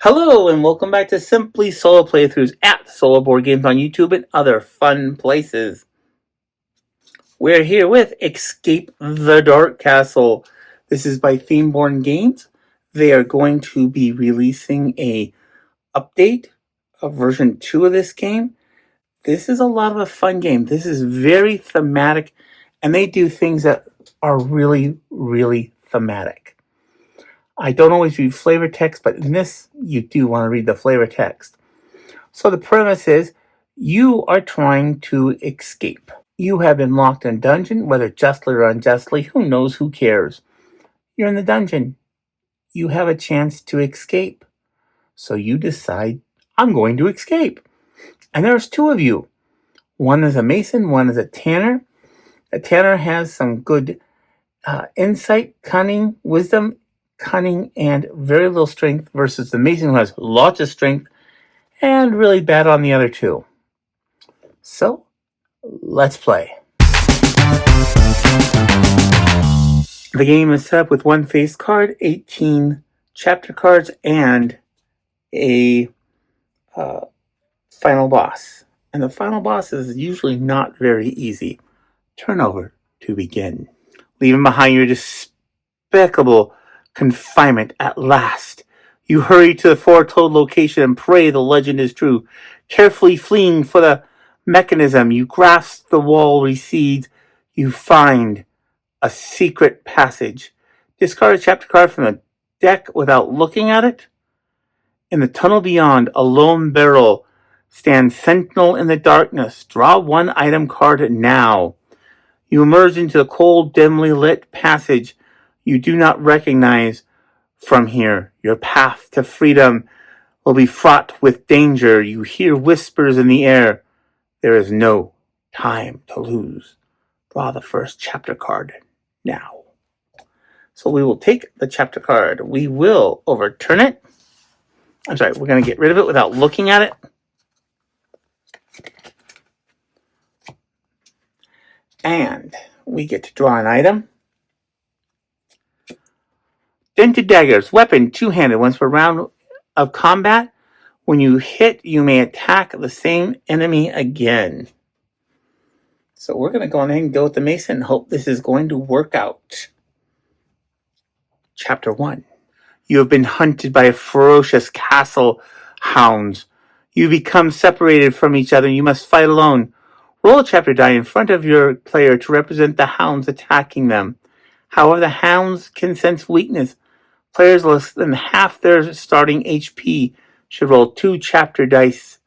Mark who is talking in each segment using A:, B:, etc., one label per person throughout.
A: Hello and welcome back to Simply Solo Playthroughs at Solo Board Games on YouTube and other fun places. We're here with Escape the Dark Castle. This is by Themeborn Games. They are going to be releasing a update of version 2 of this game. This is a lot of a fun game. This is very thematic and they do things that are really, really thematic. I don't always read flavor text, but in this, you do want to read the flavor text. So the premise is, you are trying to escape. You have been locked in a dungeon, whether justly or unjustly, who knows, who cares. You're in the dungeon. You have a chance to escape. So you decide, I'm going to escape. And there's two of you. One is a mason, one is a tanner. A tanner has some good insight, cunning, wisdom, cunning, and very little strength versus the mason who has lots of strength and really bad on the other two. So, let's play. The game is set up with one face card, 18 chapter cards, and a final boss. And the final boss is usually not very easy. Turn over to begin. Leaving behind your despicable confinement at last. You hurry to the foretold location and pray the legend is true. Carefully fleeing for the mechanism, you grasp the wall recedes. You find a secret passage. Discard a chapter card from the deck without looking at it. In the tunnel beyond, a lone barrel stands sentinel in the darkness. Draw one item card now. You emerge into the cold, dimly lit passage you do not recognize from here. Your path to freedom will be fraught with danger. You hear whispers in the air. There is no time to lose. Draw the first chapter card now. So we will take the chapter card. We will overturn it. I'm sorry, we're going to get rid of it without looking at it. And we get to draw an item. Dented daggers, weapon, two-handed. Once per round of combat, when you hit, you may attack the same enemy again. So we're going to go ahead and go with the mason and hope this is going to work out. Chapter 1. You have been hunted by ferocious castle hounds. You become separated from each other and you must fight alone. Roll a chapter die in front of your player to represent the hounds attacking them. However, the hounds can sense weakness. Players less than half their starting HP should roll 2 chapter dice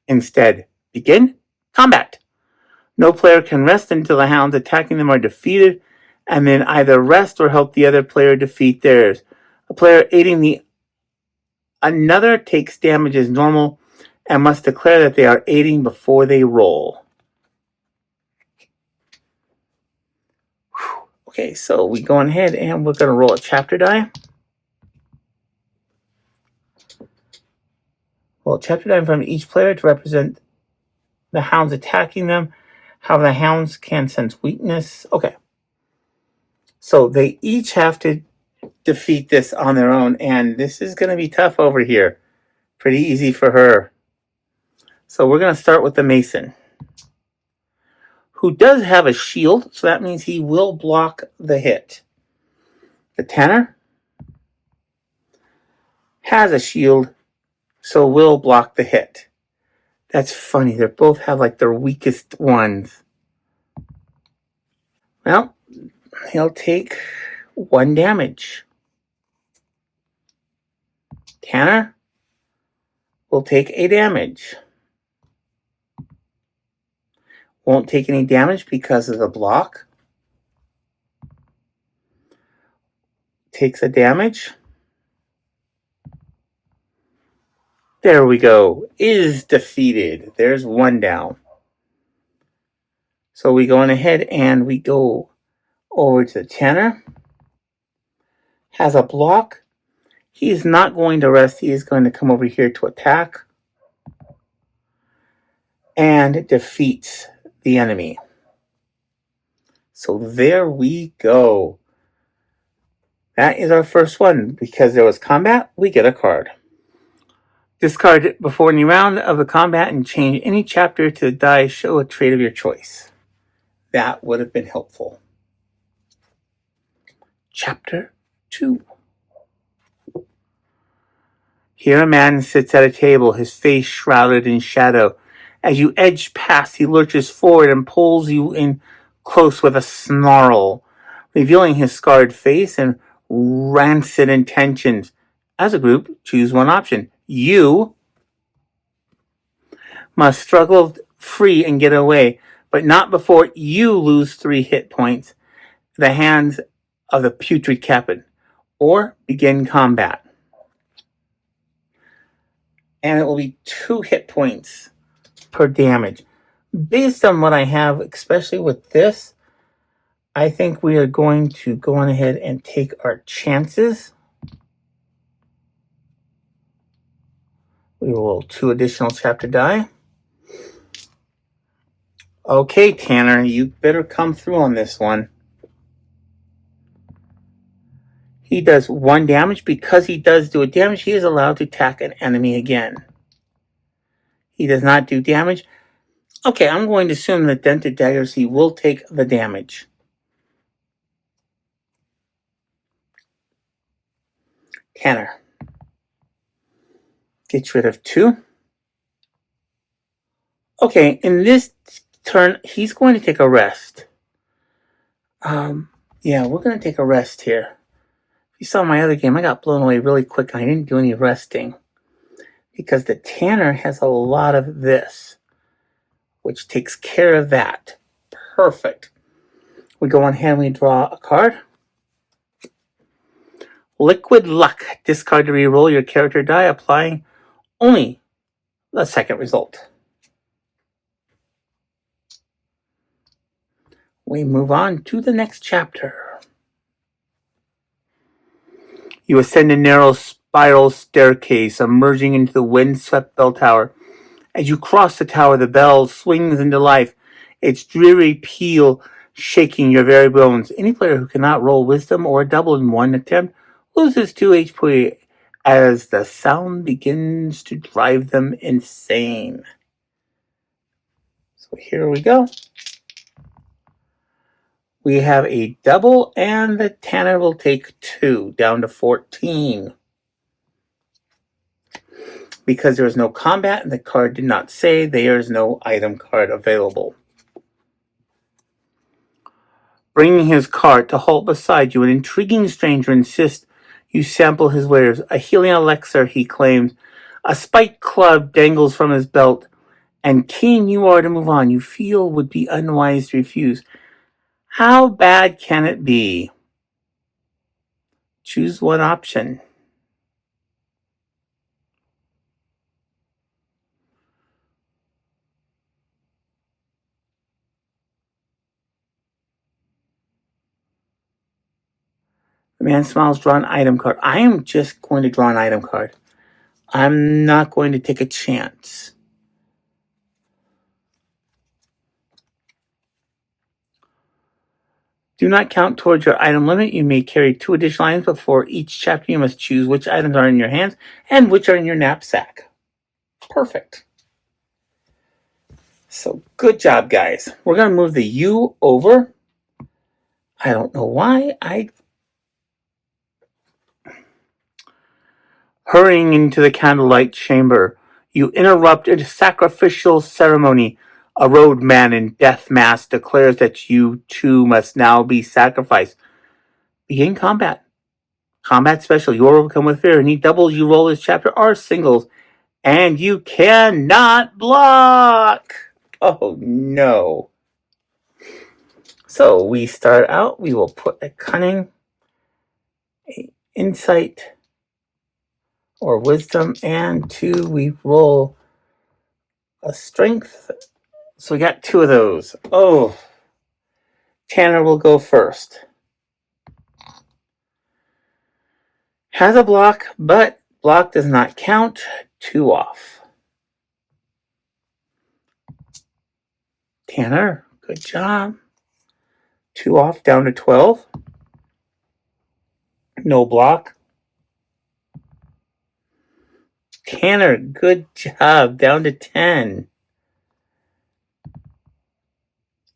A: instead. Begin combat. No player can rest until the hounds attacking them are defeated, and then either rest or help the other player defeat theirs. A player aiding another takes damage as normal and must declare that they are aiding before they roll. Okay, so we go ahead and we're going to roll a chapter die. Roll a chapter die from each player to represent the hounds attacking them. How the hounds can sense weakness. Okay. So they each have to defeat this on their own, and this is going to be tough over here. Pretty easy for her. So we're going to start with the mason, who does have a shield, so that means he will block the hit. The tanner has a shield, so will block the hit. That's funny. They both have like their weakest ones. Well, he'll take 1 damage. Tanner will take a damage. Won't take any damage because of the block. Takes a damage. There we go. Is defeated. There's 1 down. So we go on ahead and we go over to the tanner. Has a block. He's not going to rest. He is going to come over here to attack. And defeats the enemy. So there we go. That is our first one. Because there was combat, we get a card. Discard it before any round of the combat and change any chapter to the die. Show a trait of your choice. That would have been helpful. Chapter 2. Here a man sits at a table, his face shrouded in shadow. As you edge past, he lurches forward and pulls you in close with a snarl, revealing his scarred face and rancid intentions. As a group, choose one option. You must struggle free and get away, but not before you lose 3 hit points at the hands of the putrid captain, or begin combat. And it will be 2 hit points per damage. Based on what I have, especially with this, I think we are going to go on ahead and take our chances. We will roll 2 additional chapter die. Okay, Tanner, you better come through on this one. He does 1 damage. Because he does do a damage, he is allowed to attack an enemy again. He does not do damage. Okay, I'm going to assume that dented daggers, he will take the damage. Tanner gets rid of 2. Okay, in this turn, he's going to take a rest. Yeah, we're going to take a rest here. If you saw my other game, I got blown away really quick and I didn't do any resting. Because the Tanner has a lot of this, which takes care of that. Perfect. We go on ahead and we draw a card. Liquid Luck. Discard to reroll your character die, applying only the second result. We move on to the next chapter. You ascend a narrow spiral staircase, emerging into the windswept bell tower. As you cross the tower, the bell swings into life, its dreary peal shaking your very bones. Any player who cannot roll wisdom or double in one attempt loses 2 HP as the sound begins to drive them insane. So here we go. We have a double, and the Tanner will take 2, down to 14. Because there is no combat and the card did not say, there is no item card available. Bringing his cart to halt beside you, an intriguing stranger insists you sample his wares. A healing elixir, he claims. A spiked club dangles from his belt, and keen you are to move on, you feel would be unwise to refuse. How bad can it be? Choose one option. The man smiles, draw an item card. I am just going to draw an item card. I'm not going to take a chance. Do not count towards your item limit. You may carry 2 additional items before each chapter. You must choose which items are in your hands and which are in your knapsack. Perfect. So good job, guys. We're going to move the U over. I don't know why. Hurrying into the candlelight chamber, you interrupt a sacrificial ceremony. A roadman in death mask declares that you too must now be sacrificed. Begin combat. Combat special. You overcome with fear. Any doubles you roll this chapter are singles. And you cannot block. Oh no. So we start out. We will put a cunning, a insight, or wisdom, and 2. We roll a strength. So we got 2 of those. Oh. Tanner will go first. Has a block, but block does not count. 2 off. Tanner, good job. 2 off, down to 12. No block. Tanner, good job. Down to 10.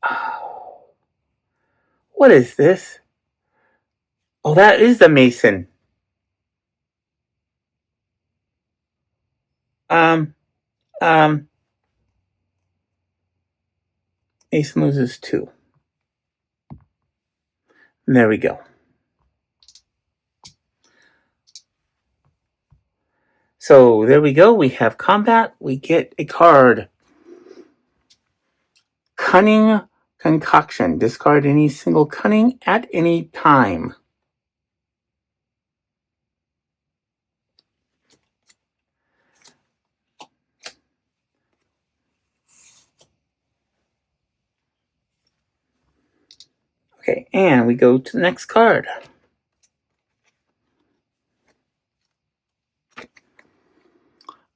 A: Oh, what is this? Oh, that is the Mason. Um, Mason loses 2. And there we go. So there we go. We have combat. We get a card. Cunning concoction. Discard any single cunning at any time. Okay, and we go to the next card.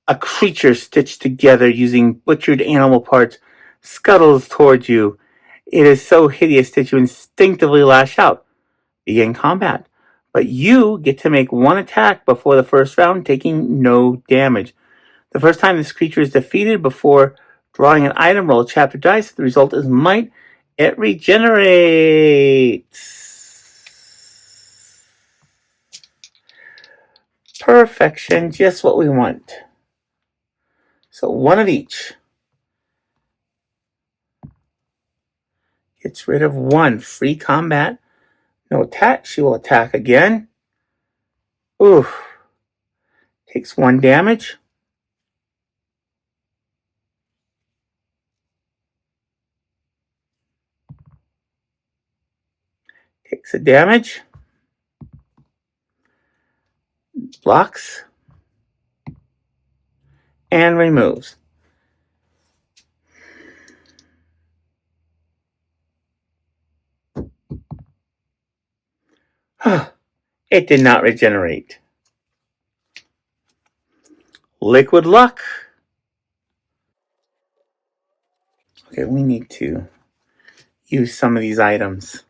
A: A creature stitched together using butchered animal parts scuttles towards you. It is so hideous that you instinctively lash out. Begin combat. But you get to make one attack before the first round, taking no damage. The first time this creature is defeated before drawing an item, roll a chapter dice. The result is might. It regenerates. Perfection, just what we want. So one of each. Gets rid of 1. Free combat. No attack. She will attack again. Oof. Takes 1 damage. Takes a damage. Blocks. And removes. It did not regenerate. Liquid luck. Okay, we need to use some of these items.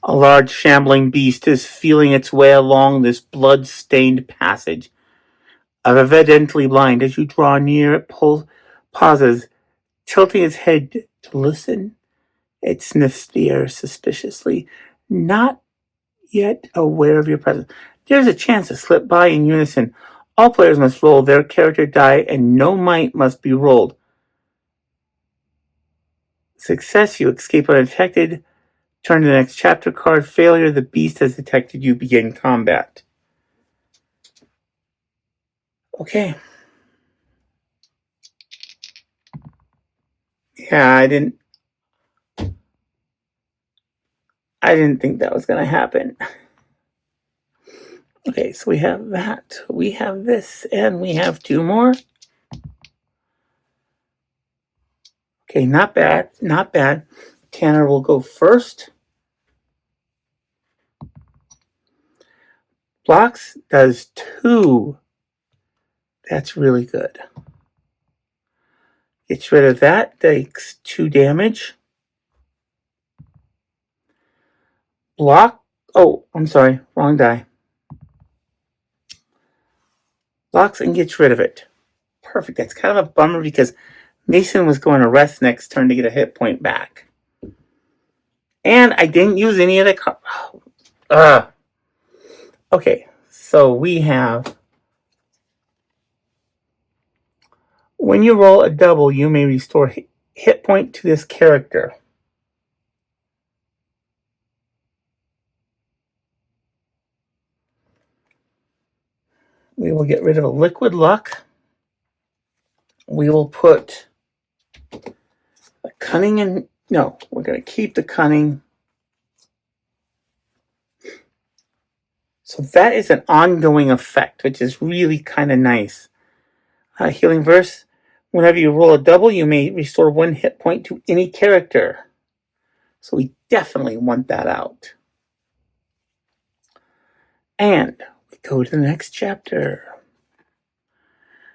A: A large shambling beast is feeling its way along this blood-stained passage. Evidently blind, as you draw near, it pauses, tilting its head to listen. It sniffs the air suspiciously, not yet aware of your presence. There's a chance to slip by in unison. All players must roll their character die, and no might must be rolled. Success, you escape undetected. Turn to the next chapter card. Failure, the beast has detected you. Begin combat. Okay. Yeah, I didn't think that was going to happen. Okay, so we have that. We have this, and we have 2 more. Okay, not bad. Not bad. Tanner will go first. Blocks does 2. That's really good. Gets rid of that. Takes 2 damage. Block. Oh, I'm sorry. Wrong die. Blocks and gets rid of it. Perfect. That's kind of a bummer because Mason was going to rest next turn to get a hit point back. And I didn't use any of the cards. Okay, so we have... When you roll a double, you may restore hit point to this character. We will get rid of a liquid luck. We will put a cunning in... No, we're going to keep the cunning. So that is an ongoing effect, which is really kind of nice. Healing verse. Whenever you roll a double, you may restore 1 hit point to any character. So we definitely want that out. And we go to the next chapter.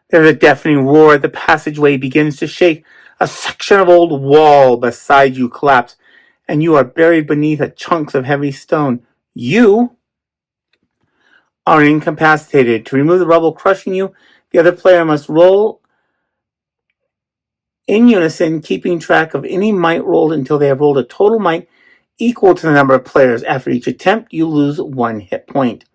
A: There's a deafening roar. The passageway begins to shake. A section of old wall beside you collapses, and you are buried beneath chunks of heavy stone. You are incapacitated. To remove the rubble crushing you, the other player must roll in unison, keeping track of any might rolled until they have rolled a total might equal to the number of players. After each attempt, you lose 1 hit point.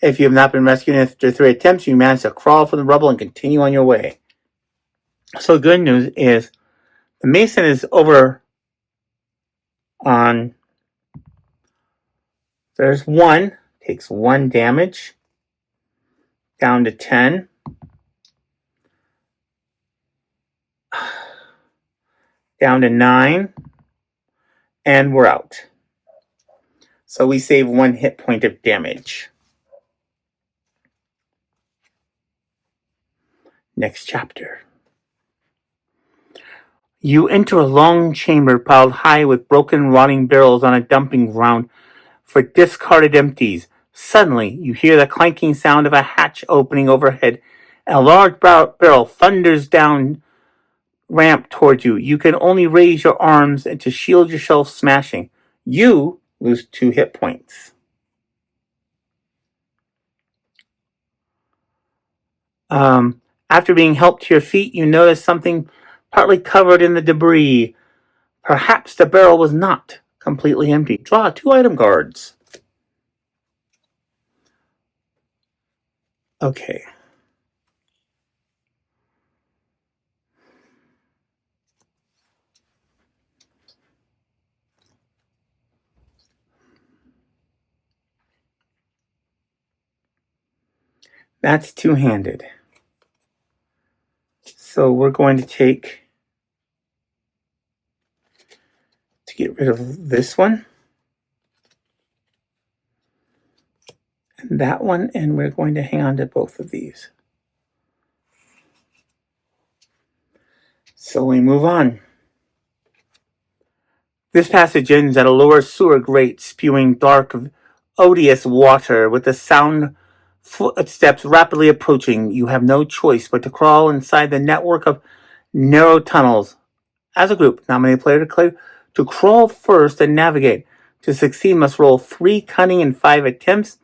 A: If you have not been rescued after 3 attempts, you manage to crawl from the rubble and continue on your way. So good news is the Mason is over on... There's 1. Takes 1 damage. Down to 10. Down to 9. And we're out. So we save 1 hit point of damage. Next chapter. You enter a long chamber piled high with broken, rotting barrels on a dumping ground for discarded empties. Suddenly, you hear the clanking sound of a hatch opening overhead, and a large barrel thunders down ramp toward you. You can only raise your arms to shield yourself smashing. You lose 2 hit points. After being helped to your feet, you notice something partly covered in the debris. Perhaps the barrel was not completely empty. Draw 2 item cards. Okay. That's two-handed. So we're going to get rid of this one. And that one, and we're going to hang on to both of these. So we move on. This passage ends at a lower sewer grate spewing dark, odious water with the sound footsteps rapidly approaching. You have no choice but to crawl inside the network of narrow tunnels. As a group, nominate player to crawl first and navigate. To succeed, must roll 3 cunning and 5 attempts.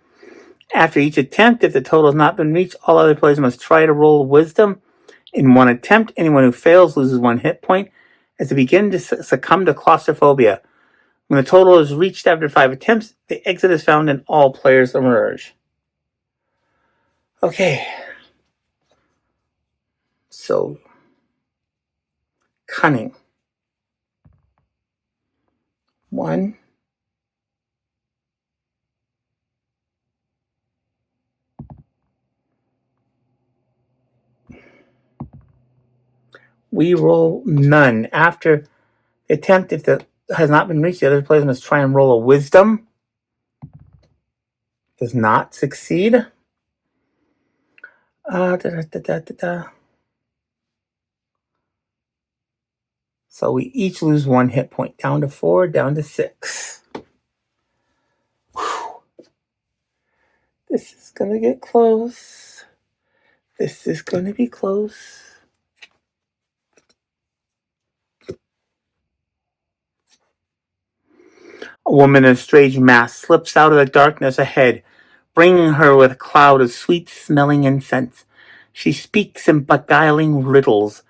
A: After each attempt, if the total has not been reached, all other players must try to roll wisdom. In 1 attempt, anyone who fails loses 1 hit point as they begin to succumb to claustrophobia. When the total is reached after 5 attempts, the exit is found and all players emerge. Okay. So, cunning. 1. We roll none. After the attempt, if the has not been reached, the other players must try and roll a wisdom. Does not succeed. So we each lose 1 hit point. Down to 4, down to 6. Whew. This is going to get close. This is going to be close. A woman in a strange mask slips out of the darkness ahead, bringing her with a cloud of sweet-smelling incense. She speaks in beguiling riddles,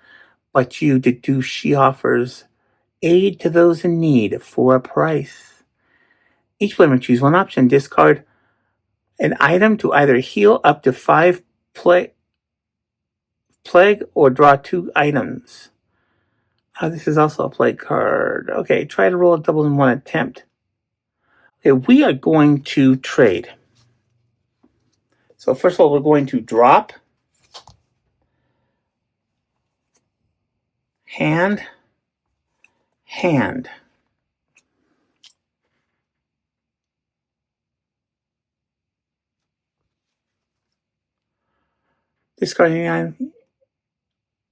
A: but you deduce she offers aid to those in need for a price. Each player may choose 1 option. Discard an item to either heal up to 5 plague or draw 2 items. This is also a plague card. Okay, try to roll a double in 1 attempt. Okay, we are going to trade. So first of all, we're going to drop, hand, hand. Discarding item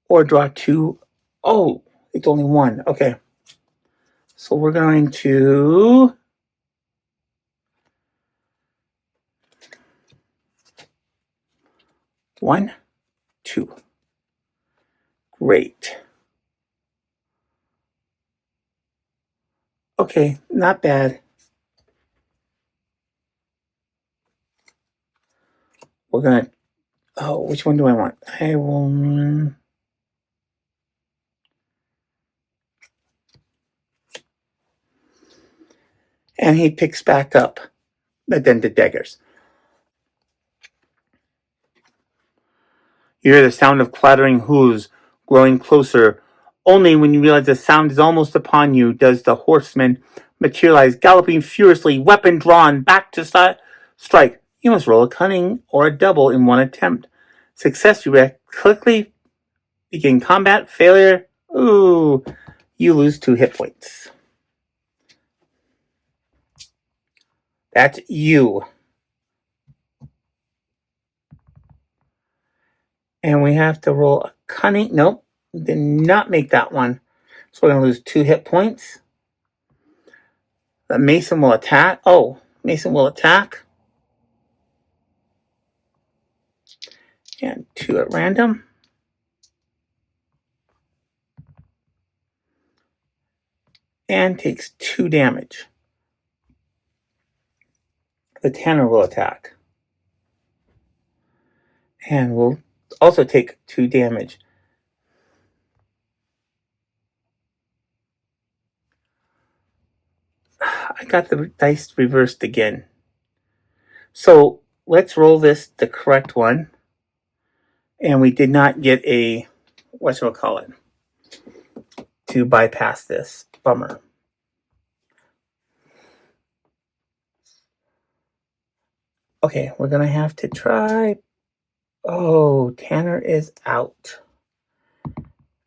A: or draw 2. Oh, it's only 1. Okay. So we're going to one, 2. Great. Okay, not bad. We're going to... Oh, which one do I want? I will... And he picks back up the dented daggers. You hear the sound of clattering hooves growing closer. Only when you realize the sound is almost upon you does the horseman materialize, galloping furiously, weapon drawn, back to strike. You must roll a cunning or a double in one attempt. Success, you react quickly, begin combat. Failure, ooh, you lose 2 hit points. That's you. And we have to roll a cunning. Nope, did not make that one. So we're going to lose 2 hit points. The Mason will attack. Oh, Mason will attack. And 2 at random. And takes 2 damage. The Tanner will attack. And will also take 2 damage. I got the dice reversed again. So let's roll this the correct one. And we did not get a, what shall I call it, to bypass this. Bummer. Okay, we're going to have to try. Oh, Tanner is out.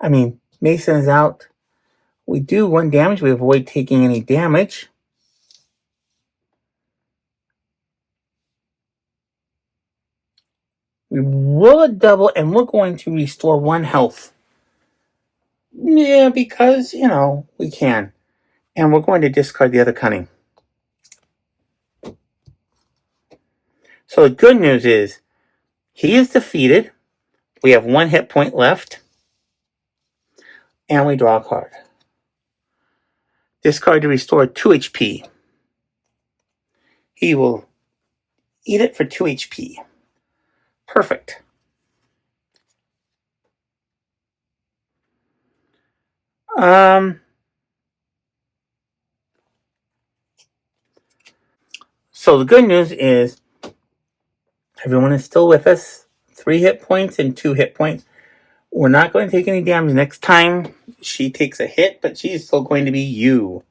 A: I mean, Mason is out. We do 1 damage. We avoid taking any damage. We roll a double, and we're going to restore 1 health. Yeah, because, you know, we can. And we're going to discard the other cunning. So the good news is, he is defeated. We have 1 hit point left. And we draw a card. Discard to restore 2 HP. He will eat it for 2 HP. Perfect. So the good news is everyone is still with us. 3 hit points and 2 hit points. We're not going to take any damage next time. She takes a hit, but she's still going to be you.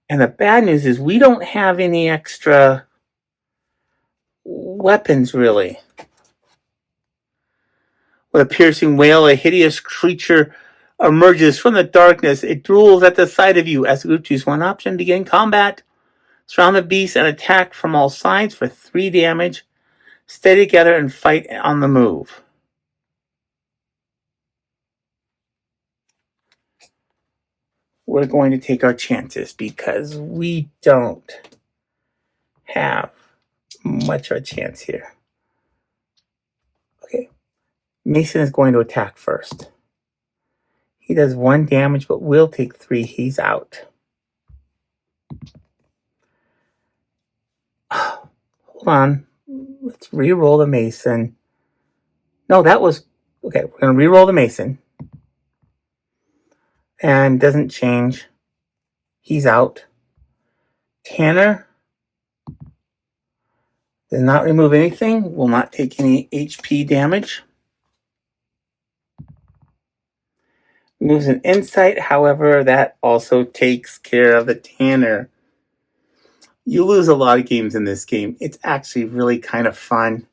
A: And the bad news is we don't have any extra weapons, really. With a piercing wail, a hideous creature emerges from the darkness. It drools at the sight of you. As the group choose one option, begin combat. Surround the beast and attack from all sides for 3 damage. Stay together and fight on the move. We're going to take our chances because we don't have much of a chance here. Okay. Mason is going to attack first. He does 1 damage, but will take 3. He's out. Hold on. Let's re-roll the Mason. No, that was... Okay, we're going to re-roll the Mason. And doesn't change. He's out. Tanner does not remove anything. Will not take any HP damage. Moves an insight. However, that also takes care of the Tanner. You lose a lot of games in this game. It's actually really kind of fun.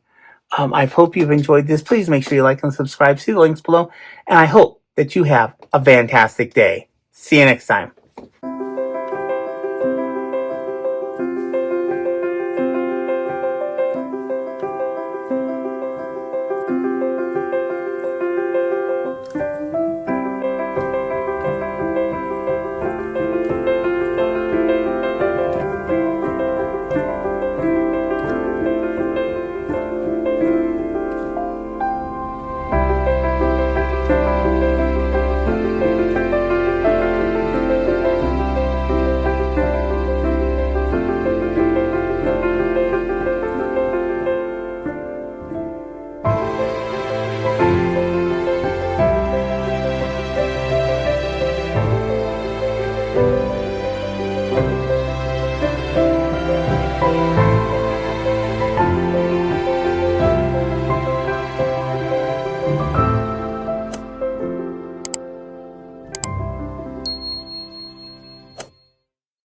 A: I hope you've enjoyed this. Please make sure you like and subscribe. See the links below. And I hope that you have a fantastic day. See you next time.